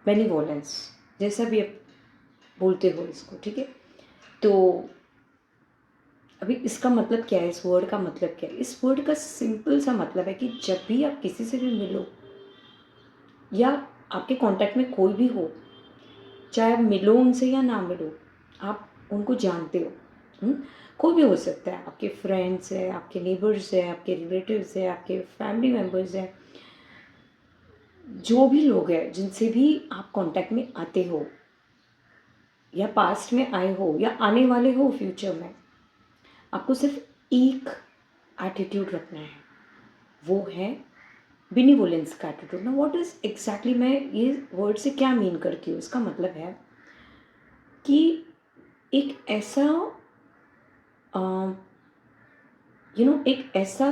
बेनिवोलेंस, जैसा भी आप बोलते हो इसको, ठीक है। तो अभी इसका मतलब क्या है, इस वर्ड का मतलब क्या है? इस वर्ड का सिंपल सा मतलब है कि जब भी आप किसी से भी मिलो या आपके कांटेक्ट में कोई भी हो, चाहे आप मिलो उनसे या ना मिलो, आप उनको जानते हो। कोई भी हो सकता है, आपके फ्रेंड्स हैं, आपके नेबर्स हैं, आपके रिलेटिव्स हैं, आपके फैमिली मेम्बर्स हैं, जो भी लोग हैं जिनसे भी आप कांटेक्ट में आते हो या पास्ट में आए हो या आने वाले हो फ्यूचर में, आपको सिर्फ एक एटीट्यूड रखना है, वो है बेनिवोलेंस का एटीट्यूड। ना व्हाट इज एग्जैक्टली, मैं ये वर्ड से क्या मीन करती हूँ, इसका मतलब है कि एक ऐसा एक ऐसा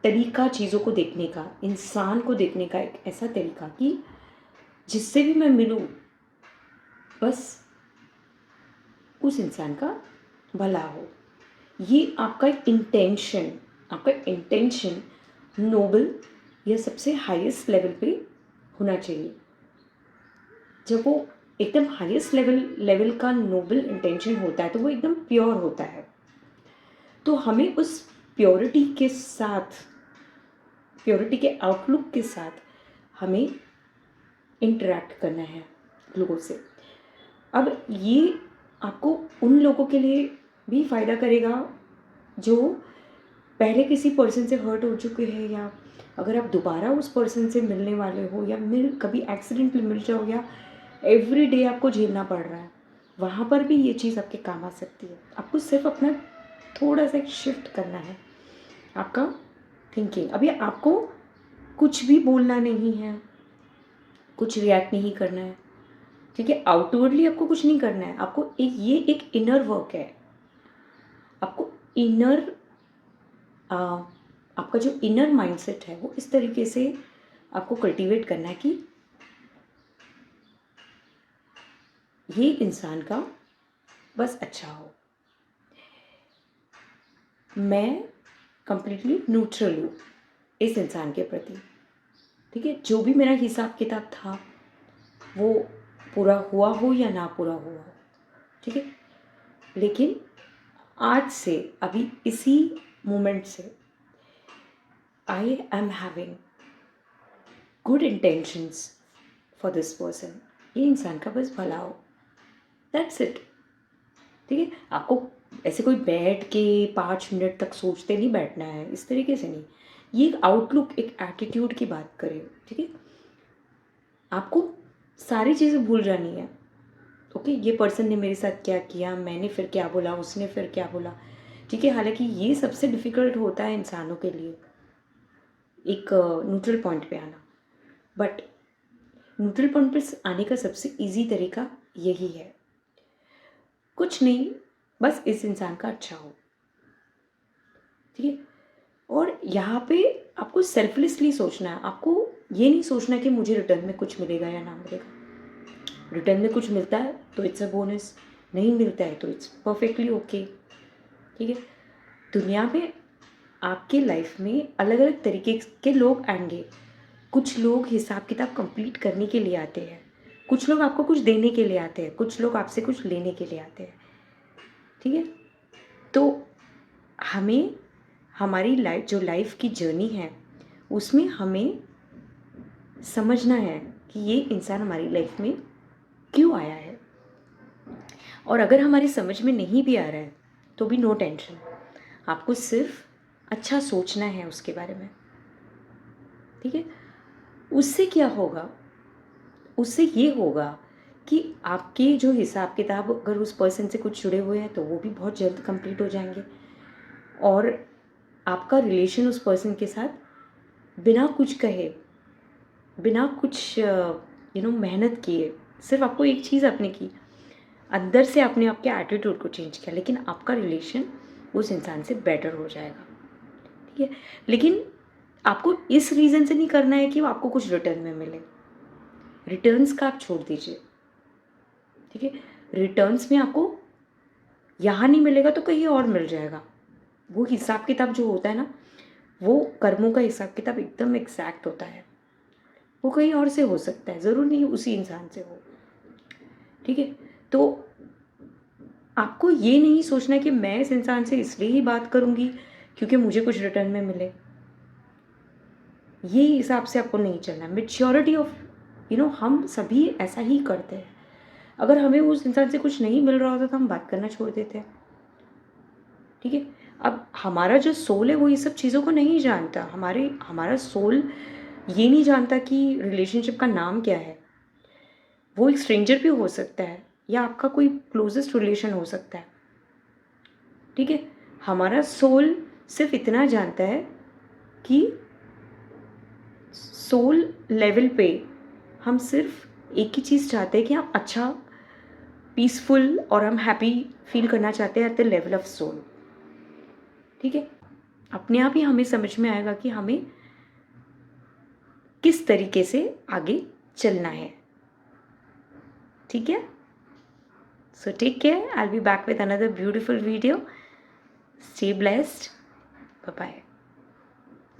तरीका चीज़ों को देखने का, इंसान को देखने का, एक ऐसा तरीका कि जिससे भी मैं मिलूँ बस उस इंसान का भला हो। ये आपका इंटेंशन नोबल या सबसे हाईएस्ट लेवल पे होना चाहिए। जब वो एकदम हाईएस्ट लेवल का नोबल इंटेंशन होता है तो वो एकदम प्योर होता है। तो हमें उस प्योरिटी के साथ, प्योरिटी के आउटलुक के साथ हमें इंटरेक्ट करना है लोगों से। अब ये आपको उन लोगों के लिए भी फ़ायदा करेगा जो पहले किसी पर्सन से हर्ट हो चुके हैं, या अगर आप दोबारा उस पर्सन से मिलने वाले हो, या कभी एक्सीडेंटली मिल जाओ, या एवरी डे आपको झेलना पड़ रहा है, वहाँ पर भी ये चीज़ आपके काम आ सकती है। आपको सिर्फ अपना थोड़ा सा शिफ्ट करना है आपका थिंकिंग। अभी आपको कुछ भी बोलना नहीं है, कुछ रिएक्ट नहीं करना है, ठीक है। आउटवर्डली आपको कुछ नहीं करना है, आपको एक इनर वर्क है। आपको इनर आपका जो इनर माइंडसेट है वो इस तरीके से आपको कल्टीवेट करना है कि ये इंसान का बस अच्छा हो, मैं कंप्लीटली न्यूट्रल हूँ इस इंसान के प्रति, ठीक है। जो भी मेरा हिसाब किताब था वो पूरा हुआ हो या ना पूरा हुआ हो, ठीक है। लेकिन आज से, अभी इसी मोमेंट से, I am having good intentions for this person. ये इंसान का बस भला हो, दैट्स इट, ठीक है। आपको ऐसे कोई बैठ के 5 मिनट तक सोचते नहीं बैठना है, इस तरीके से नहीं। ये एक आउटलुक, एक एटीट्यूड की बात करें, ठीक है। आपको सारी चीज़ें भूल जानी है, ओके। ये पर्सन ने मेरे साथ क्या किया, मैंने फिर क्या बोला, उसने फिर क्या बोला, ठीक है। हालांकि ये सबसे डिफ़िकल्ट होता है इंसानों के लिए, एक न्यूट्रल पॉइंट पे आना। बट न्यूट्रल पॉइंट पे आने का सबसे इजी तरीका यही है, कुछ नहीं, बस इस इंसान का अच्छा हो, ठीक है। और यहाँ पे आपको सेल्फलेसली सोचना है। आपको ये नहीं सोचना कि मुझे रिटर्न में कुछ मिलेगा या ना मिलेगा। रिटर्न में कुछ मिलता है तो इट्स अ बोनस, नहीं मिलता है तो इट्स परफेक्टली ओके, ठीक है। दुनिया में आपके लाइफ में अलग अलग तरीके के लोग आएंगे। कुछ लोग हिसाब किताब कंप्लीट करने के लिए आते हैं, कुछ लोग आपको कुछ देने के लिए आते हैं, कुछ लोग आपसे कुछ लेने के लिए आते हैं, ठीक है। तो हमें हमारी लाइफ की जर्नी है, उसमें हमें समझना है कि ये इंसान हमारी लाइफ में क्यों आया है। और अगर हमारी समझ में नहीं भी आ रहा है तो भी नो टेंशन, आपको सिर्फ अच्छा सोचना है उसके बारे में, ठीक है। उससे क्या होगा, उससे ये होगा कि आपके जो हिसाब किताब अगर उस पर्सन से कुछ जुड़े हुए हैं तो वो भी बहुत जल्द कंप्लीट हो जाएंगे, और आपका रिलेशन उस पर्सन के साथ बिना कुछ कहे, बिना कुछ मेहनत किए, सिर्फ आपको एक चीज़ आपने की, अंदर से आपने आपके एटीट्यूड को चेंज किया, लेकिन आपका रिलेशन उस इंसान से बेटर हो जाएगा, ठीक है। लेकिन आपको इस रीज़न से नहीं करना है कि वो आपको कुछ रिटर्न में मिले। रिटर्न्स का आप छोड़ दीजिए, ठीक है। रिटर्न्स में आपको यहाँ नहीं मिलेगा तो कहीं और मिल जाएगा। वो हिसाब किताब जो होता है ना, वो कर्मों का हिसाब किताब एकदम एग्जैक्ट होता है, वो कहीं और से हो सकता है, ज़रूर नहीं उसी इंसान से हो। ठीक है, तो आपको ये नहीं सोचना कि मैं इस इंसान से इसलिए ही बात करूँगी क्योंकि मुझे कुछ रिटर्न में मिले। ये हिसाब से आपको नहीं चलना है। मैच्योरिटी ऑफ हम सभी ऐसा ही करते हैं। अगर हमें उस इंसान से कुछ नहीं मिल रहा होता तो हम बात करना छोड़ देते हैं। ठीक है, अब हमारा जो सोल है वो ये सब चीज़ों को नहीं जानता। हमारा सोल ये नहीं जानता कि रिलेशनशिप का नाम क्या है। वो एक स्ट्रेंजर भी हो सकता है या आपका कोई क्लोजेस्ट रिलेशन हो सकता है। ठीक है, हमारा सोल सिर्फ इतना जानता है कि सोल लेवल पे हम सिर्फ एक ही चीज़ चाहते हैं कि हम अच्छा, पीसफुल और हम हैप्पी फील करना चाहते हैं at the level of soul. ठीक है, अपने आप ही हमें समझ में आएगा कि हमें किस तरीके से आगे चलना है। ठीक है, so take care, I will be back with another beautiful video. Stay blessed, bye bye.